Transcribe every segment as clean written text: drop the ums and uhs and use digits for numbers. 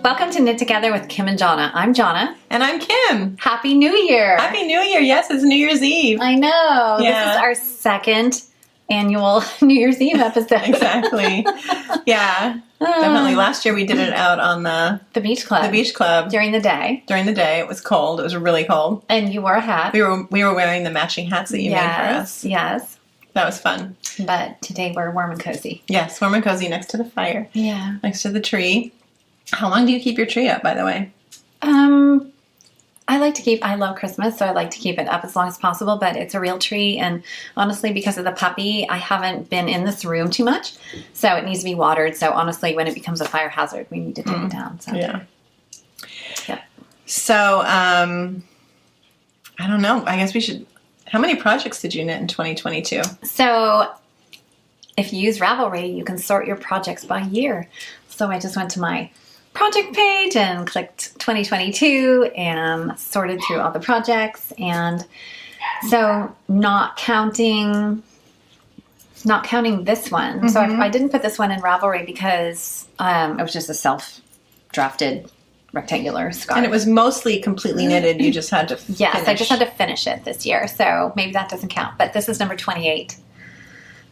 Welcome to Knit Together with Kim and Jonna. I'm Jonna. And I'm Kim. Happy New Year. Happy New Year. Yes, it's New Year's Eve. I know. Yeah. This is our second annual New Year's Eve episode. Exactly. Yeah. Definitely. Last year we did it out on the beach club. The beach club. During the day. During the day. It was cold. It was really cold. And you wore a hat. We were wearing the matching hats that you made for us. Yes. That was fun. But today we're warm and cozy. Yes, warm and cozy next to the fire. Yeah. Next to the tree. How long do you keep your tree up, by the way? I love Christmas, so I like to keep it up as long as possible, but it's a real tree, and honestly, because of the puppy, I haven't been in this room too much, so it needs to be watered, so honestly, when it becomes a fire hazard, we need to take it down. So. Yeah. Yeah. So, I don't know. I guess we should... How many projects did you knit in 2022? So, if you use Ravelry, you can sort your projects by year. So I just went to my project page and clicked 2022 and sorted through all the projects. And so not counting this one. So I didn't put this one in Ravelry because it was just a self-drafted rectangular scarf. And it was mostly completely knitted. You just had to finish. Yes, I just had to finish it this year. So maybe that doesn't count. But this is number 28.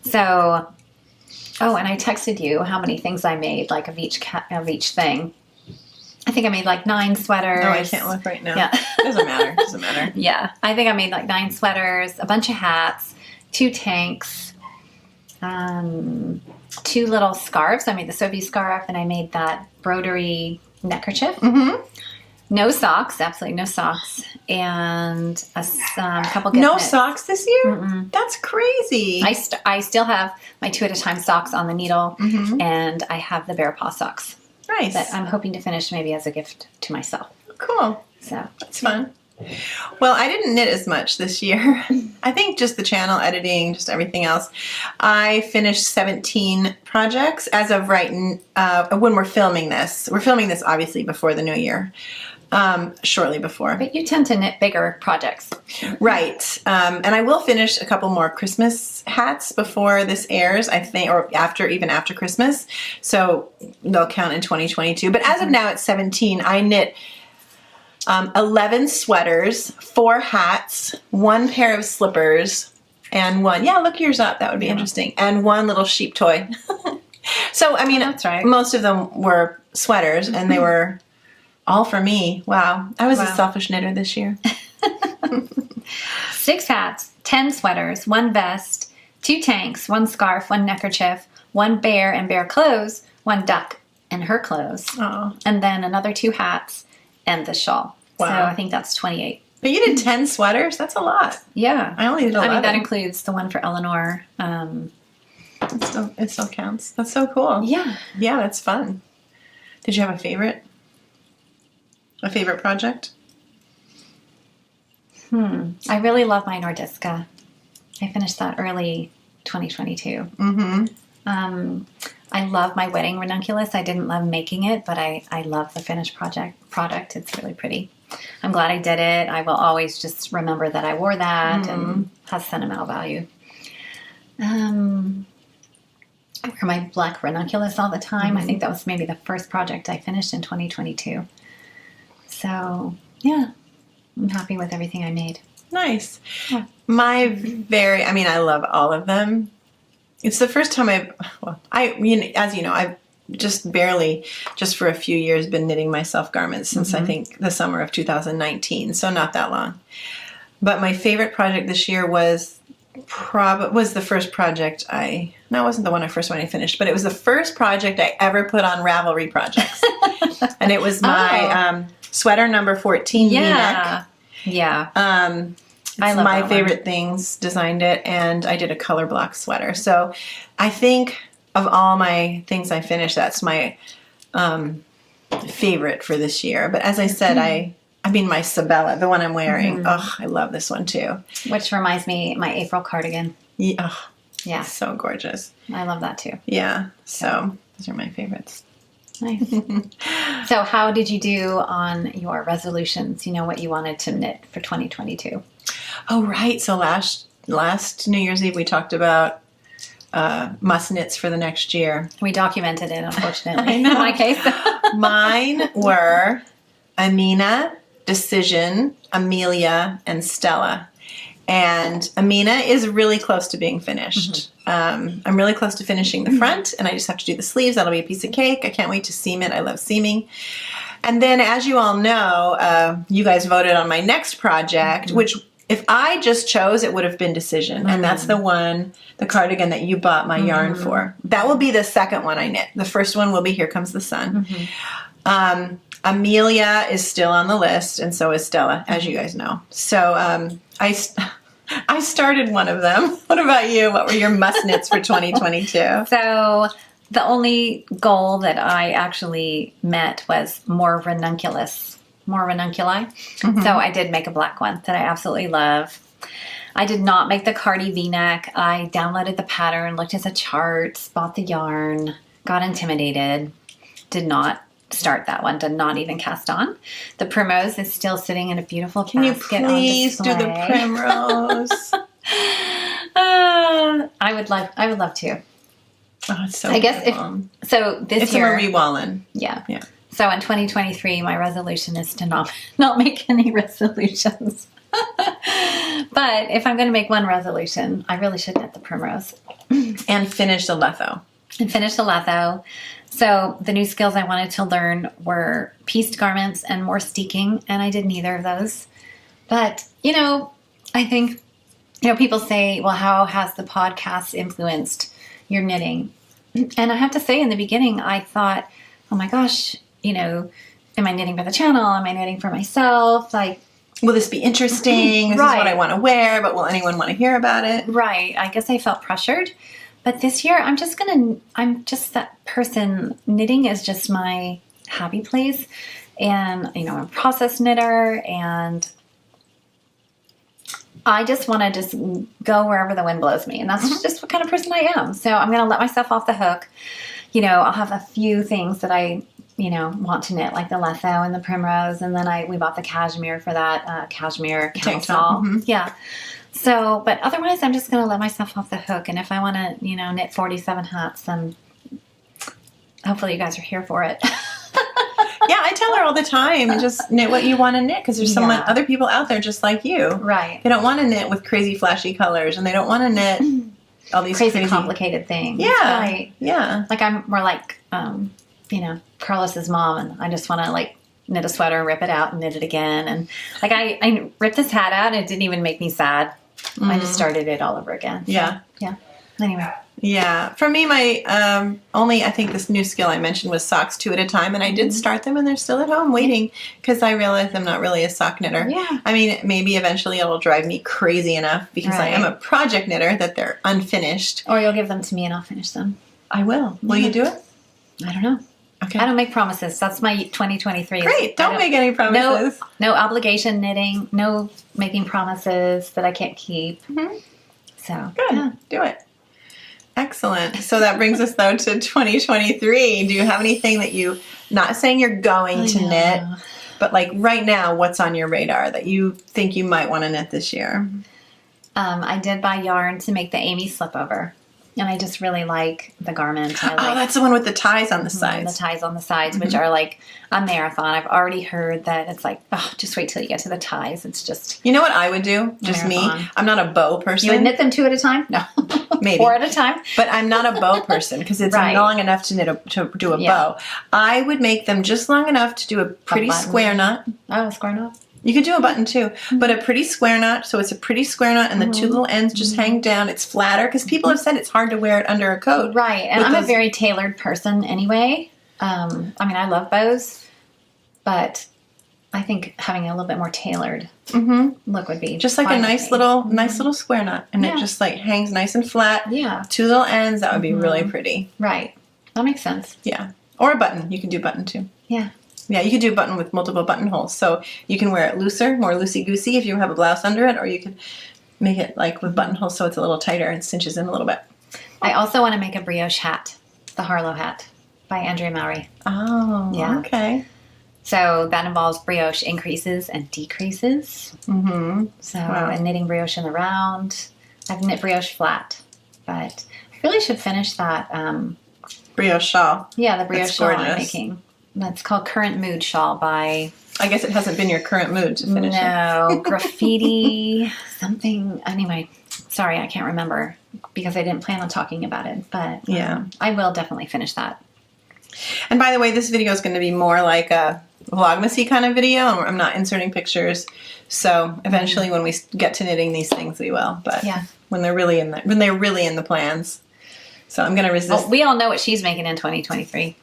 So... Oh, and I texted you how many things I made, like of each thing. I think I made like 9 sweaters. No, I can't look right now. Yeah. Doesn't matter. Doesn't matter. Yeah. I think I made like 9 sweaters, a bunch of hats, 2 tanks, 2 little scarves. I made the Sophie scarf, and I made that broderie neckerchief. Mm-hmm. No socks, absolutely no socks, and a couple gift No knits. socks this year? Mm-mm. That's crazy. I still have my 2 at a time socks on the needle, and I have the bear paw socks Nice. that I'm hoping to finish maybe as a gift to myself. Cool. So That's fun. Well, I didn't knit as much this year. I think just the channel editing, just everything else. I finished 17 projects as of when we're filming this. We're filming this obviously before the new year. Shortly before. but you tend to knit bigger projects. Right. And I will finish a couple more Christmas hats before this airs, I think, or even after Christmas. So they'll count in 2022. But as of now, it's 17. I knit 11 sweaters, 4 hats, 1 pair of slippers, and look yours up. That would be interesting. And 1 little sheep toy. So, I mean, that's right. Most of them were sweaters, and they were... all for me. Wow. I was a selfish knitter this year. 6 hats, 10 sweaters, 1 vest, 2 tanks, 1 scarf, 1 neckerchief, 1 bear and bear clothes, 1 duck and her clothes, and then another 2 hats and the shawl. Wow. So I think that's 28. But you did 10 sweaters? That's a lot. Yeah. I only did 11. I mean, that includes the one for Eleanor. It still counts. That's so cool. Yeah. Yeah, that's fun. Did you have a favorite? A favorite project? I really love my Nordiska. I finished that early 2022. I love my wedding ranunculus. I didn't love making it, but I love the finished product. It's really pretty. I'm glad I did it. I will always just remember that I wore that and has sentimental value. I wear my black ranunculus all the time. I think that was maybe the first project I finished in 2022. So, yeah, I'm happy with everything I made. Nice. Yeah. I love all of them. It's the first time as you know, I've just for a few years, been knitting myself garments since I think the summer of 2019, so not that long. But my favorite project this year was the first project it wasn't the one I finished, but it was the first project I ever put on Ravelry projects. And it was my sweater number 14 V-neck. Yeah. I love my favorite things, designed it, and I did a color block sweater. So I think of all my things I finished, that's my favorite for this year. But as I said, my Sabella, the one I'm wearing, I love this one too. Which reminds me, my April cardigan. Yeah. Yeah. So gorgeous. I love that too. Yeah. So those are my favorites. Nice. So how did you do on your resolutions? You know, what you wanted to knit for 2022? Oh, right. So last New Year's Eve, we talked about must knits for the next year. We documented it, unfortunately. I know. In my case. Mine were Amina, Decision, Amelia, and Stella. And Amina is really close to being finished. I'm really close to finishing the front, and I just have to do the sleeves. That'll be a piece of cake. I can't wait to seam it. I love seaming. And then, as you all know, you guys voted on my next project, which if I just chose, it would have been Decision. And that's the one, the cardigan that you bought my yarn for. That will be the second one I knit. The first one will be Here Comes the Sun. Amelia is still on the list, and so is Stella, as you guys know. So I started one of them. What about you? What were your must knits for 2022? So the only goal that I actually met was more ranunculi. So I did make a black one that I absolutely love. I did not make the Cardi V-neck. I downloaded the pattern, looked at the charts, bought the yarn, got intimidated, did not start that one, did not even cast on. The Primrose is still sitting in a beautiful Can you basket please do the Primrose? I would love to. Oh, it's so I guess beautiful. This a year, Marie Wallen. yeah. Yeah. So in 2023, my resolution is to not make any resolutions. But if I'm going to make one resolution, I really should knit the Primrose. And finish the Letho. And finish the Letho. So the new skills I wanted to learn were pieced garments and more steeking, and I did neither of those. But, I think, people say, well, how has the podcast influenced your knitting? And I have to say, in the beginning, I thought, oh my gosh, am I knitting for the channel? Am I knitting for myself? Like, will this be interesting? This is what I want to wear, but will anyone want to hear about it? Right. I guess I felt pressured. But this year, I'm just that person. Knitting is just my happy place. And, I'm a process knitter, and I just want to just go wherever the wind blows me. And that's just what kind of person I am. So I'm going to let myself off the hook. I'll have a few things that I, want to knit, like the Letho and the Primrose. And then we bought the cashmere for that, cashmere camisole. Yeah. So, but otherwise, I'm just going to let myself off the hook. And if I want to, knit 47 hats, then hopefully you guys are here for it. Yeah, I tell her all the time, just knit what you want to knit, because there's other people out there just like you. Right. They don't want to knit with crazy flashy colors, and they don't want to knit all these crazy complicated things. Yeah. Right. Yeah. Like I'm more like, Carlos's mom, and I just want to knit a sweater and rip it out and knit it again. And I ripped this hat out, and it didn't even make me sad. I just started it all over again. So, yeah. Anyway. Yeah. For me, my I think this new skill I mentioned was socks 2 at a time, and I did start them, and they're still at home waiting, because I realized I'm not really a sock knitter. Yeah. I mean, maybe eventually it'll drive me crazy enough, because I am a project knitter, that they're unfinished. Or you'll give them to me and I'll finish them. I will. Will you do it? I don't know. Okay. I don't make promises. That's my 2023. Great. Don't make any promises. No obligation knitting. No making promises that I can't keep. So good. Yeah. Do it. Excellent. So that brings us, though, to 2023. Do you have anything that not saying you're going to knit, but like right now, what's on your radar that you think you might want to knit this year? I did buy yarn to make the Amy slipover. And I just really like the garment. That's the one with the ties on the sides. The ties on the sides, which are like a marathon. I've already heard that it's like, just wait till you get to the ties. It's just... You know what I would do? Just marathon. Me. I'm not a bow person. You would knit them 2 at a time? No. Maybe. 4 at a time? But I'm not a bow person, because it's long enough to do a bow. I would make them just long enough to do a pretty square knot. Oh, a square knot? You could do a button too, but a pretty square knot. So it's a pretty square knot, and the 2 little ends just hang down. It's flatter, because people have said it's hard to wear it under a coat. Right, and I'm a very tailored person anyway. I love bows, but I think having a little bit more tailored look would be just like a nice little square knot, and it just like hangs nice and flat. Yeah, 2 little ends. That would be really pretty. Right, that makes sense. Yeah, or a button. You can do button too. Yeah. Yeah, you could do a button with multiple buttonholes. So you can wear it looser, more loosey-goosey if you have a blouse under it, or you could make it like with buttonholes so it's a little tighter and cinches in a little bit. I also want to make a brioche hat, the Harlow hat by Andrea Mowry. Oh, yeah. Okay. So that involves brioche increases and decreases. So and knitting brioche in the round. I've knit brioche flat, but I Really should finish that. Brioche shawl. Yeah, the brioche That's shawl I'm gorgeous. making. That's called Current Mood Shawl by... I guess it hasn't been your current mood to finish it. No, graffiti, something. Anyway, sorry, I can't remember because I didn't plan on talking about it. But Yeah. I will definitely finish that. And by the way, this video is going to be more like a Vlogmas-y kind of video. I'm not inserting pictures. So eventually when we get to knitting these things, we will. But Yeah. when they're really in the plans. So I'm going to resist. Well, we all know what she's making in 2023.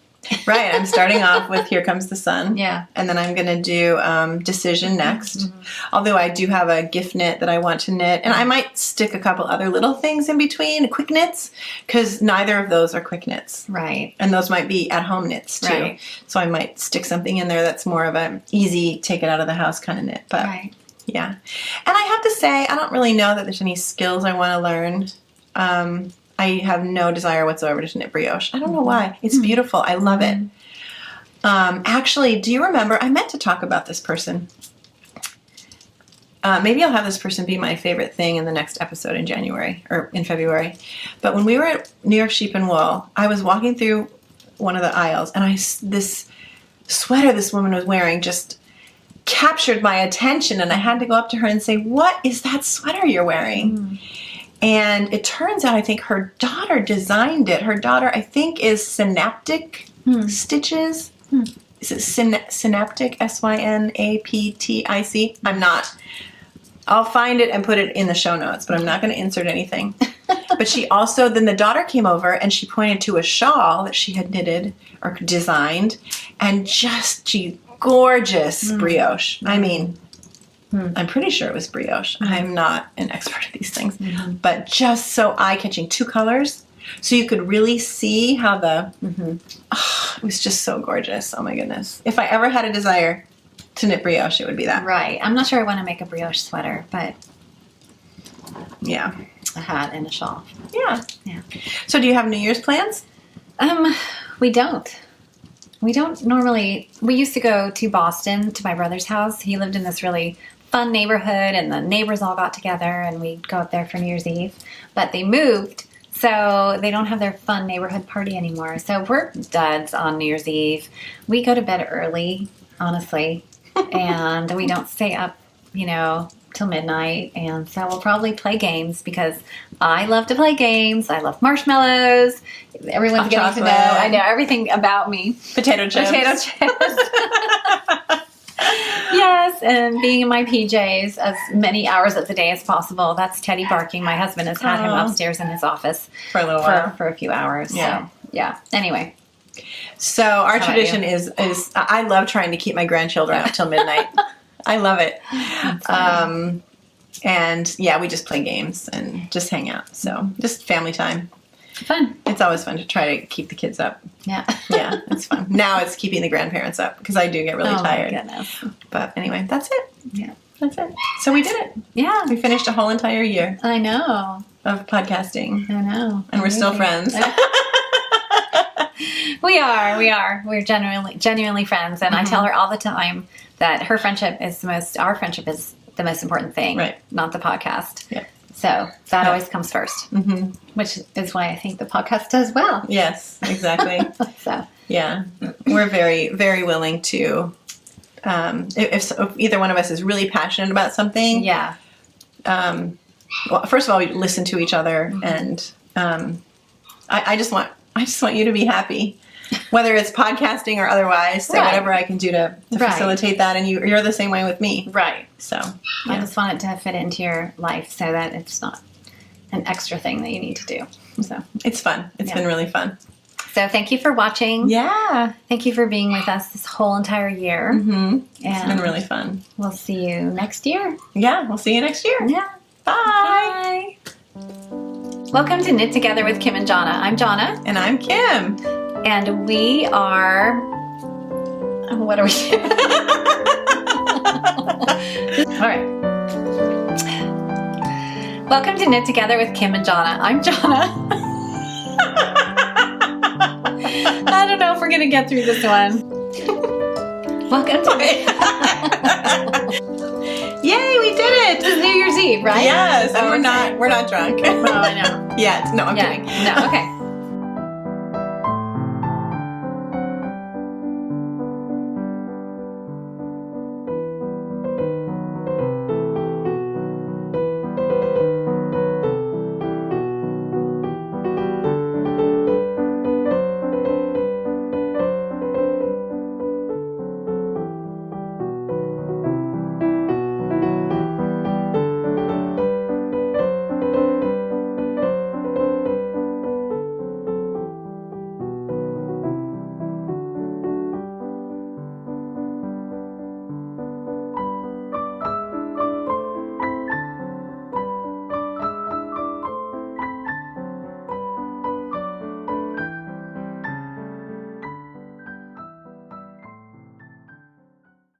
Right. I'm starting off with Here Comes the Sun. Yeah. And then I'm going to do Decision next. Although I do have a gift knit that I want to knit. And I might stick a couple other little things in between, quick knits, because neither of those are quick knits. Right. And those might be at-home knits, too. Right. So I might stick something in there that's more of an easy, take it out of the house kind of knit. But Right. yeah. And I have to say, I don't really know that there's any skills I want to learn. I have no desire whatsoever to knit brioche. I don't know why. It's beautiful. I love it. Actually, do you remember? I meant to talk about this person. Maybe I'll have this person be my favorite thing in the next episode in January or in February. But when we were at New York Sheep and Wool, I was walking through one of the aisles, and this sweater this woman was wearing just captured my attention, and I had to go up to her and say, "What is that sweater you're wearing?" And it turns out I think her daughter designed it. Her daughter, I think, is Synaptic Stitches. Is it Synaptic? Synaptic? I'm not. I'll find it and put it in the show notes, but I'm not going to insert anything. But she also, then the daughter came over and she pointed to a shawl that she had knitted or designed, and just, gorgeous brioche. I mean, I'm pretty sure it was brioche. I'm not an expert at these things, but just so eye-catching. 2 colors, so you could really see how the, it was just so gorgeous. Oh my goodness. If I ever had a desire to knit brioche, it would be that. Right. I'm not sure I want to make a brioche sweater, but Yeah. a hat and a shawl. Yeah. Yeah. So do you have New Year's plans? We don't. We don't normally. We used to go to Boston to my brother's house. He lived in this really fun neighborhood, and the neighbors all got together, and we'd go up there for New Year's Eve. But they moved, so they don't have their fun neighborhood party anymore. So we're duds on New Year's Eve. We go to bed early, honestly, and we don't stay up, till midnight. And so we'll probably play games because I love to play games. I love marshmallows. Everyone's Hot getting to know. chocolate. I know everything about me. Potato chips. Yes, and being in my PJs as many hours of the day as possible. That's Teddy barking. My husband has had him upstairs in his office For a little while. for a few hours. Yeah. So, yeah. Anyway. So our How about tradition you? is I love trying to keep my grandchildren up till midnight. I love it. And yeah, we just play games and just hang out. So just family time. Fun. It's always fun to try to keep the kids up. Yeah. Yeah, it's fun. Now it's keeping the grandparents up because I do get really tired. My goodness. But anyway, that's it. Yeah. That's it. So we did it. Yeah. We finished a whole entire year I know. of podcasting. I know. And we're still Amazing. friends. We are. We're genuinely friends. And I tell her all the time that our friendship is the most important thing, Right. not the podcast. Yeah. So that always comes first, which is why I think the podcast does well. Yes, exactly. So Yeah. We're very, very willing to, if either one of us is really passionate about something, yeah, well, first of all, we listen to each other, and I just want you to be happy, whether it's podcasting or otherwise. So Right. whatever I can do to Right. facilitate that, and you're the same way with me. right. So I yeah. just want it to fit into your life so that it's not an extra thing that you need to do. So It's fun. It's Yeah. been really fun. thank you for watching. Yeah. Thank you for being with us this whole entire year. Mm-hmm. It's And been really fun. we'll see you next year. Yeah. We'll see you next year. Yeah. Bye. Bye. Welcome to Knit Together with Kim and Jonna. I'm Jonna, And I'm Kim. and we are. What are we doing? All right. Welcome to Knit Together with Kim and Jonna. I'm Jonna. I don't know if we're gonna get through this one. Welcome to Yay, we did it! New Year's Eve, right? Yes, and Oh, we're not drunk. Oh, I know. Yet. No, I'm Yeah. kidding. No, okay.